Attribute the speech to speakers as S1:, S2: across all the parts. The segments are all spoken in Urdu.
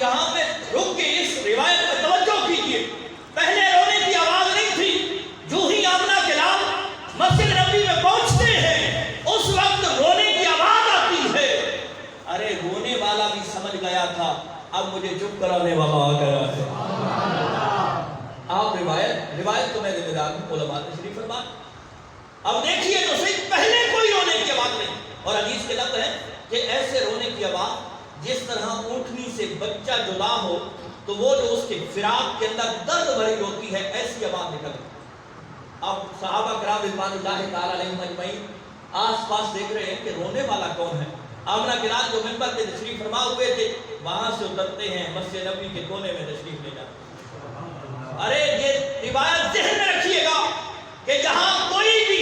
S1: یہاں پہ رک کے اس روایت پر توجہ کیجیے. پہلے رونے کی آواز نہیں تھی. جو ہی آمنہ کے لال مسجد نبوی میں پہنچتے ہیں اس وقت رونے کی آواز آتی ہے. ارے رونے والا بھی سمجھ گیا تھا اب مجھے چپ کرانے والا آ گیا ہے. آپ روایت کو میں ذمہ دار ہوں، علماء تشریف فرما. اب دیکھیے تو صحیح، پہلے کوئی رونے کی آواز نہیں. اور حدیث کے لفظ ہے کہ ایسے رونے کی آواز جس طرح اونٹنی سے بچہ جدا ہو تو وہ جو اس کے فراق کے اندر درد بھری ہوتی ہے ایسی آواز نکل. اب صحابہ کرام رضوان اللہ تعالی علیہم اجمعین آس پاس دیکھ رہے ہیں کہ رونے والا کون ہے. آمنہ کے لال جو منبر پہ تشریف فرما ہوئے تھے وہاں سے اترتے ہیں، مسجد نبوی کے کونے میں تشریف لے جاتے ہیں. ارے یہ روایت ذہن میں رکھیے گا کہ جہاں کوئی بھی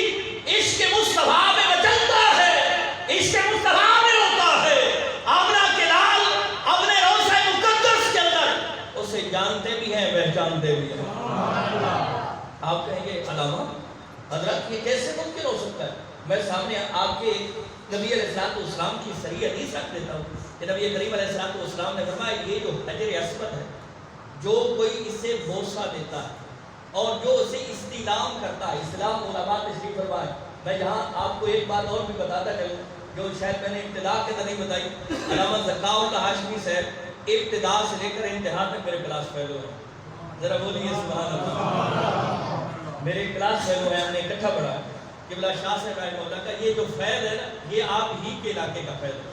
S1: عشق مصطفیٰ میں مچلتا ہے، عشق مصطفیٰ میں ہوتا ہے، آمنہ کے لال اپنے روضہ مقدس کے اندر اسے جانتے بھی ہیں، پہچانتے بھی ہیں. آپ کہیں گے علامہ حضرت یہ کیسے ممکن ہو سکتا ہے؟ میں سامنے آپ کے نبی علیہ السلام کی صحیح حدیث رکھ دیتا ہوں کہ نبی کریم علیہ السلام نے فرمایا یہ جو حجر اسود ہے، جو کوئی اسے بوسہ دیتا ہے اور جو اسے استلام کرتا ہے، اسلام علماء تشریف فرمائے. میں جہاں آپ کو ایک بات اور بھی بتاتا چلوں جو شاید میں نے ابتدا کے اندر نہیں بتائی. علامہ ذکاء اللہ ہاشمی صاحب ابتدا سے لے کر انتہا تک میرے کلاس فیلو ہیں. ذرا بولیے سبحان اللہ. میرے کلاس فیلو ہیں، ہم نے اکٹھا پڑھا ہے. قبلہ شاہ صاحب رحمہ اللہ کا یہ جو فیض ہے نا یہ آپ ہی کے علاقے کا فیض ہے.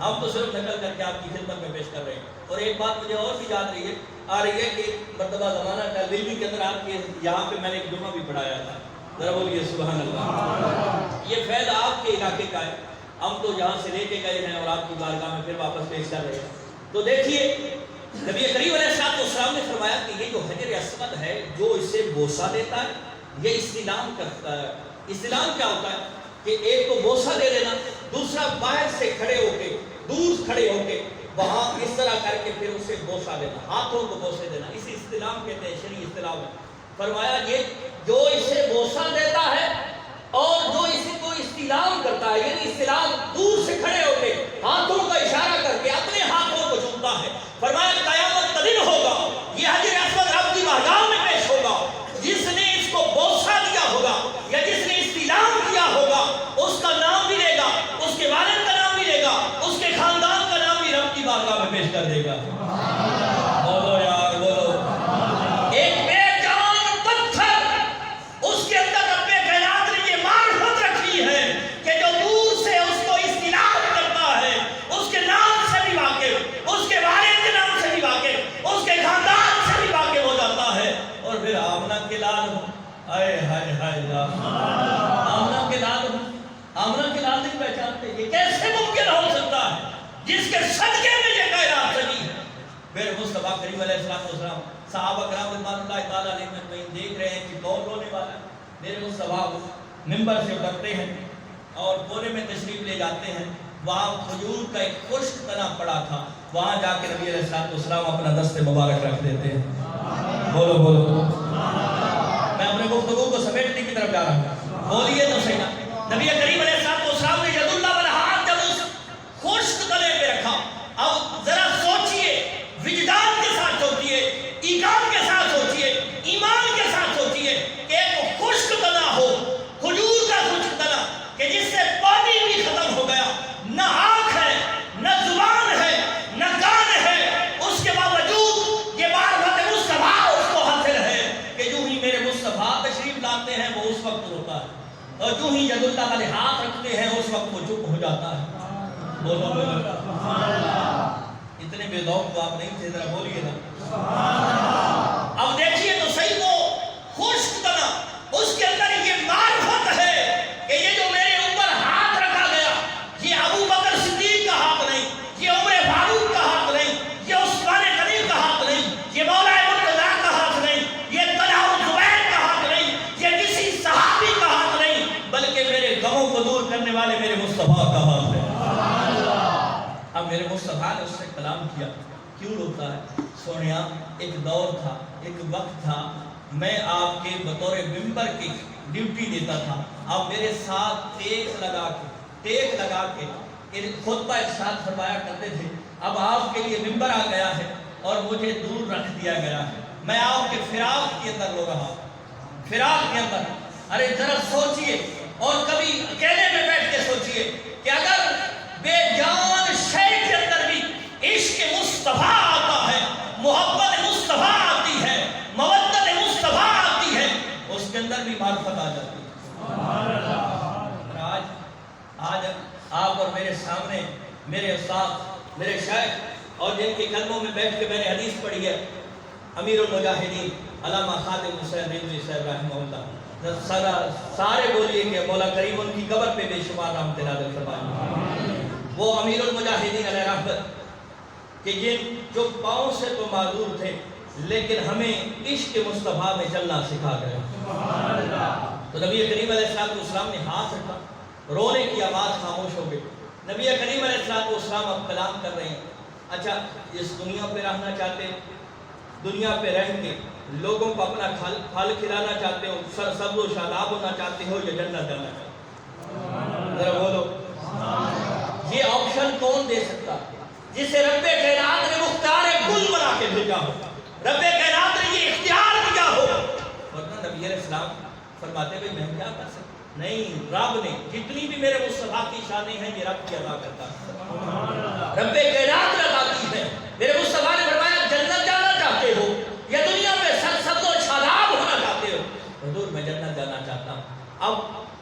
S1: ہم تو صرف نقل کر کے آپ کی خدمت میں پیش کر رہے ہیں. اور ایک بات مجھے اور بھی یاد رہی ہے کہ مرتبہ زمانہ دلوی کے اندر آپ کے یہاں پہ میں نے ایک جمعہ بھی پڑھایا تھا. ذرا بولیے سبحان اللہ. یہ فیض آپ کے علاقے کا ہے، ہم تو یہاں سے لے کے گئے ہیں اور آپ کی بارگاہ میں پھر واپس پیش کر رہے ہیں. تو دیکھیے نبی کریم علیہ السلام نے فرمایا کہ یہ جو حجر اسود ہے جو اسے بوسہ دیتا ہے یہ استلام کرتا ہے. استلام کیا ہوتا ہے کہ ایک کو بوسہ دے دینا، دوسرا باہر سے کھڑے ہو کے دور کھڑے ہو کے وہاں اس طرح کر کے پھر اسے بوسہ دینا، ہاتھوں کو بوسے دینا. اسی استلام کہتے ہیں، شرعی استلام ہے. فرمایا یہ جو اسے بوسہ دیتا ہے اور جو اسے کو استلام کرتا ہے، یعنی استلام دور سے کھڑے ہو کے ہاتھوں کا اشارہ کر کے اپنے ہاتھوں کو چومتا ہے. فرمایا قیامت کا دن ہوگا یہ حجر اسود رب کی بارگاہ میں پیش ہوگا. جس نے اس کو بوسہ دیا ہوگا یا جس نے استلام کیا ہوگا اس کا نام بھی لے گا، اس کے والد کا نام بھی لے گا، اس کے خاندان کا نام بھی رب کی بارگاہ میں پیش کر دے گا. بولو یار بولو. ایک بے جان پتھر اس کے اندر رب کائنات نے یہ معرفت رکھی ہے کہ جو دور سے اس کو استلام کرتا ہے اس کے نام سے بھی واقف، اس کے والد کے نام سے بھی واقف، اس کے خاندان سے بھی واقف ہو جاتا ہے. اور پھر آمنہ کے لال ہائے ہائے ہائے آمنہ کے لال نہیں پہچانتے. یہ کیسے ممکن ہو سکتا ہے جس کے صدقے میں یہ کائنات سجی ہے. پھر مصطفیٰ کریم علیہ السلام صحابہ کرام رضوان اللہ تعالی علیہم اجمعین دیکھ رہے ہیں کہ کون رونے والا ہے. میرے مصطفیٰ منبر سے اترتے ہیں اور کونے میں تشریف لے جاتے ہیں. وہاں کھجور کا ایک خشک تنا پڑا تھا، وہاں جا کے نبی علیہ السلام اپنا دست مبارک رکھ دیتے ہیں. بولو بولو. میں اپنے گفتگو کو سمیٹنے کی طرف جا رہا ہوں. بولیے تو صحیح. نبی کریم علیہ السلام نے ید اللہ والا ہاتھ جب اس خشک تنے پہ رکھا، اب ذرا سوچئے، وجدان کے ساتھ سوچئے، ایمان کے ساتھ سوچئے، ایمان کے ساتھ سوچئے کہ ایک خشک تنا ہو، کھجور کا خشک تنا کہ جس سے پانی بھی ختم ہو گیا، نہ آنکھ ہے نہ زبان ہے نہ کان ہے، اس کے باوجود یہ معرفت مصطفیٰ اس کو حاصل ہے کہ جو ہی میرے مصطفیٰ تشریف لاتے ہیں وہ اس وقت روتا ہے اور جو ہی ید اللہ والے ہاتھ رکھتے ہیں اس وقت وہ چپ ہو جاتا ہے. بولو بولو. اتنے بے ذوق تو آپ نہیں تھے، ذرا بولیے نا. اب دیکھیے تو صحیح وہ خشک تنا اس کے اندر یہ معرفت ہے کہ یہ جو میرے اوپر ہاتھ رکھا گیا یہ ابو بکر صدیق کا ہاتھ نہیں، یہ عمر فاروق کا ہاتھ نہیں، یہ عثمان غنی کا ہاتھ نہیں، یہ مولا مرتضیٰ کا ہاتھ نہیں، یہ طلحہ زبیر کا ہاتھ نہیں، یہ کسی صحابی کا ہاتھ نہیں، بلکہ میرے غموں کو دور کرنے والے میرے مصطفیٰ کا ہاتھ ہے. اب میرے مصطفیٰ نے اس سے کلام کیا. کیوں روتا ہے؟ سونیا ایک دور تھا، ایک وقت تھا، میں آپ کے بطور ممبر کی ڈیوٹی دیتا تھا. آپ میرے ساتھ ٹیک لگا کے خطبہ ارشاد فرمایا کرتے تھے. اب آپ کے لیے ممبر آ گیا ہے، اور مجھے دور رکھ دیا گیا ہے. میں آپ کے فراق کے اندر رو رہا ہوں, فراق کے اندر. ارے ذرا سوچئے, اور کبھی اکیلے میں بیٹھ کے سوچئے کہ اگر بے جان شے کے اندر بھی عشق مصطفیٰ آتا ہے, محبت مصطفیٰ آتی ہے, مودت مصطفیٰ آتی ہے, اس کے اندر بھی معرفت آ جاتی ہے. آج آپ اور میرے سامنے میرے استاد, میرے شیخ, اور جن کے قدموں میں بیٹھ کے میں نے حدیث پڑھی ہے, امیر المجاہدین علامہ خادم حسین رضوی صاحب رحمہ اللہ, سارے بولیے کہ مولا کریم ان کی قبر پہ بے شمار رحمت نازل فرمائے. وہ امیر المجاہدین علیہ رحمت کہ جن جو پاؤں سے تو معذور تھے لیکن ہمیں عشق مصطفیٰ میں چلنا سکھا گئے. تو نبی کریم علیہ السلام نے ہاتھ رکھا, رونے کی آواز خاموش ہو گئی. نبی کریم علیہ السلام اب کلام کر رہے ہیں. اچھا, اس دنیا پہ رہنا چاہتے, دنیا پہ رہ کے لوگوں کو اپنا پھل کھلانا چاہتے ہو, سبز و شاداب ہونا چاہتے ہو, یا جنت جانا چاہتے ہو؟ ذرا بولو. یہ آپشن کون دے سکتا جسے رب کائنات نے مختار کل بنا کے بھیجا ہو, رب کائنات نے یہ اختیار دیا ہو؟ ورنہ نبی علیہ السلام فرماتے بھئی میں کیا کر سکتا؟ نہیں, رب نے جتنی بھی میرے مصطفیٰ کی شانیں ہیں یہ رب کی ادا کرتا ہے, رب کائنات نے ادا کی ہے. میرے مصطفیٰ نے فرمایا جنت جانا چاہتے ہو یا دنیا میں سبز و شاداب ہونا چاہتے ہو؟ حضور میں جنت جانا چاہتا ہوں. اب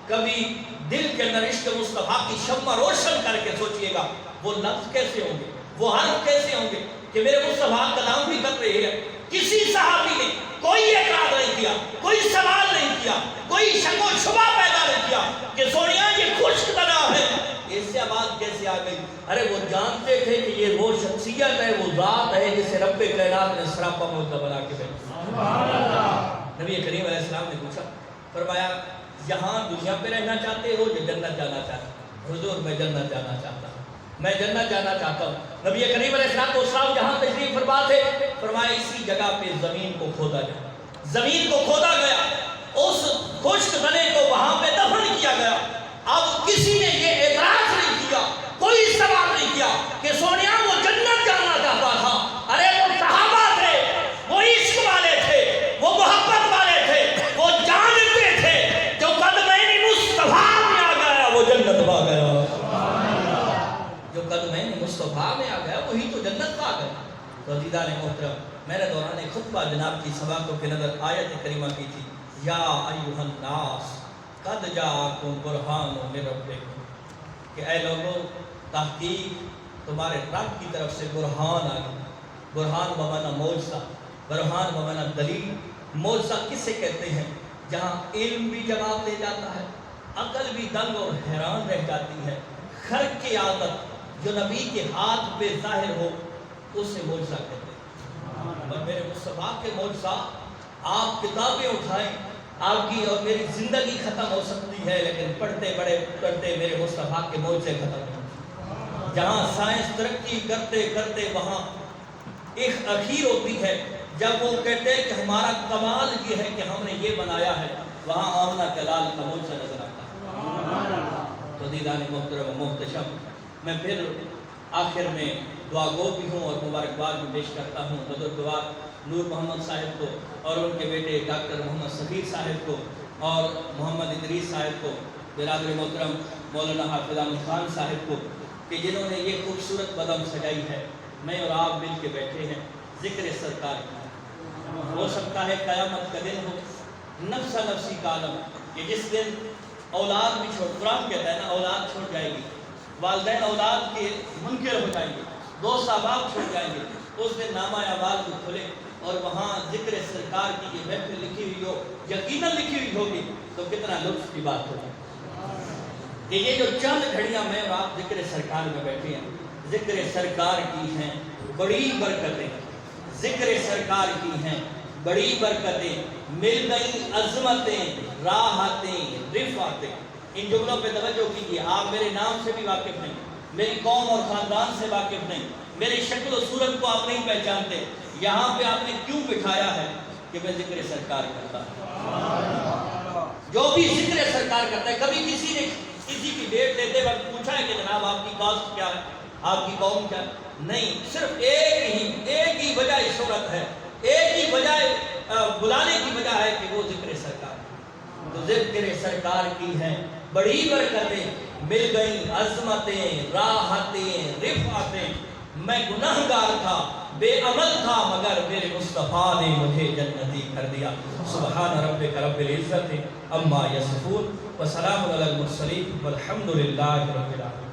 S1: کبھی دل کے اندر عشق مصطفیٰ کی شمع روشن کر کے سوچئے گا وہ لفظ کیسے ہوں گے, وہ حرف کیسے ہوں گے کہ میرے مصطفیٰ کلام بھی کر رہے ہیں. کسی صحابی نے کوئی اعتراض نہیں کیا, کوئی سوال نہیں کیا, کوئی شک و شبہ پیدا نہیں کیا کہ سونیا یہ خشک بنا ہے, اس سے آواز کیسے آ گئی؟ ارے وہ جانتے تھے کہ یہ وہ شخصیت ہے, وہ ذات ہے جسے رب کائنات نے سراپا موجودہ بنا کے بھیجا. نبی کریم علیہ السلام نے پوچھا, فرمایا یہاں دنیا پہ رہنا چاہتے ہو یا جنت جانا چاہتے ہو؟ حضور میں جنت جانا چاہتا ہوں, میں جنت جانا چاہتا ہوں. نبی کریم علیہ السلام جہاں تشریف فرما تھے, فرمایا اسی جگہ پہ زمین کو کھودا گیا, زمین کو کھودا گیا, اس خشک تنے کو وہاں پہ دفن کیا گیا. اب کسی نے یہ اعتراض نہیں کیا, کوئی سوال نہیں کیا کہ سونیا وہ جنت جانا چاہتا تھا. ارے وہ صحابہ تھے, وہ عشق والے تھے, وہ محبت والے تھے, وہ جانتے تھے جو قدمین مصطفیٰ میں آ گیا وہ جنت پا گیا. جو قدمین مصطفیٰ میں آ گیا وہی تو جنت پا گیا. تو عزیزان محترم, میں نے دوران خطبہ جناب کی سباقوں کے نظر آیت کریمہ کی تھی, یا ایھا الناس قد جاءکم برہان من ربکم, کہ اے لوگوں تحقیق تمہارے رب کی طرف سے برہان آ گیا. برہان بمانا معجزہ, برہان بمانا دلیل. معجزہ کسے کہتے ہیں؟ جہاں علم بھی جواب دے جاتا ہے, عقل بھی دنگ اور حیران رہ جاتی ہے. خرق کی عادت جو نبی کے ہاتھ پہ ظاہر ہو اسے معجزہ کہتے ہیں. اور میرے مصطفیٰ کے معجزہ, آپ کتابیں اٹھائیں, آپ کی اور میری زندگی ختم ہو سکتی ہے لیکن پڑھتے پڑھتے میرے مصطفیٰ کے معجزے ختم ہو. جہاں سائنس ترقی کرتے کرتے وہاں ایک اخیر ہوتی ہے جب وہ کہتے ہیں کہ ہمارا کمال یہ ہے کہ ہم نے یہ بنایا ہے, وہاں آمنہ کے لال کا معجزہ نظر آتا ہے. تو دیدان محترم و محتشم, میں پھر آخر میں دعا گو بھی ہوں اور مبارکباد بھی پیش کرتا ہوں بزرگوار نور محمد صاحب کو اور ان کے بیٹے ڈاکٹر محمد صغیر صاحب کو اور محمد ادریس صاحب کو, برادر محترم مولانا حافظ احمد خان صاحب کو, کہ جنہوں نے یہ خوبصورت قدم سجائی ہے. میں اور آپ مل کے بیٹھے ہیں ذکر سرکار کی. ہو سکتا ہے قیامت کا دن ہو, نفسا نفسی کا عالم, کہ جس دن اولاد بھی چھوڑ, قرآن کہتا ہے نا اولاد چھوڑ جائے گی, والدین اولاد کے منکر ہو جائیں گے, دوست احباب چھوڑ جائیں گے. اس دن نامہ اعمال کو کھلے اور وہاں ذکر سرکار کی یہ محفل لکھی ہوئی ہو, یقیناً لکھی ہوئی ہوگی, تو کتنا لطف کی بات ہوگی کہ یہ جو چند گھڑیاں میں اور آپ ذکر سرکار میں بیٹھے ہیں, ذکر سرکار کی ہیں بڑی برکتیں, ذکر سرکار کی ہیں بڑی برکتیں, مل گئی عظمتیں, راحتیں, رفعتیں. ان جملوں پہ توجہ کیجیے. آپ میرے نام سے بھی واقف نہیں, میری قوم اور خاندان سے واقف نہیں, میری شکل و صورت کو آپ نہیں پہچانتے. یہاں پہ آپ نے کیوں بٹھایا ہے کہ میں ذکر سرکار کرتا ہوں. جو بھی ذکر سرکار کرتا ہے, کبھی کسی نے کسی کی ڈیٹ لیتے وقت پوچھا ہے کہ جناب آپ کی کاسٹ کیا ہے, آپ کی قوم کیا ہے؟ نہیں، صرف ایک ہی وجہ شہرت ہے، ایک ہی وجہ بلانے کی وجہ ہے کہ وہ ذکر سرکار، تو ذکر سرکار کی ہیں بڑی برکتیں مل گئیں، عظمتیں، راحتیں، رفعتیں۔ میں گناہگار تھا، بے عمل تھا، مگر میرے مصطفیٰ نے مجھے جنتی کر دیا۔ سبحان ربک رب العزت عما یصفون وسلام علی المرسلین والحمد للہ رب العالمین۔